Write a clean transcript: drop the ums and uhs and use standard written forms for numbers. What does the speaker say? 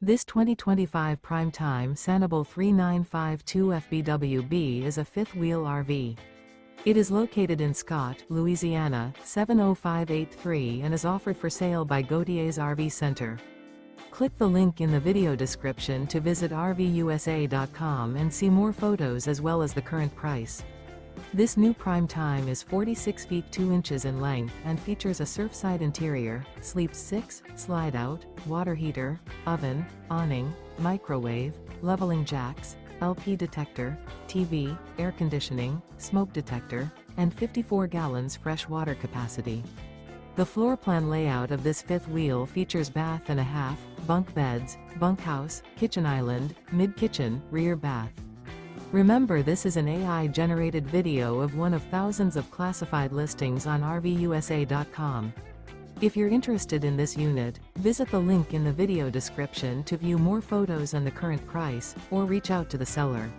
This 2025 Prime Time Sanibel 3952 FBWB is a fifth-wheel RV. It is located in Scott, Louisiana, 70583 and is offered for sale by Gauthiers RV Center. Click the link in the video description to visit RVUSA.com and see more photos as well as the current price. This new Prime Time is 46 feet 2 inches in length and features a SURFSIDE interior, sleeps 6, slide-out, water heater, oven, awning, microwave, leveling jacks, LP detector, TV, air conditioning, smoke detector, and 54 gallons fresh water capacity. The floor plan layout of this fifth wheel features bath and a half, bunk beds, bunkhouse, kitchen island, mid-kitchen, rear bath. Remember, this is an AI-generated video of one of thousands of classified listings on RVUSA.com. If you're interested in this unit, visit the link in the video description to view more photos and the current price, or reach out to the seller.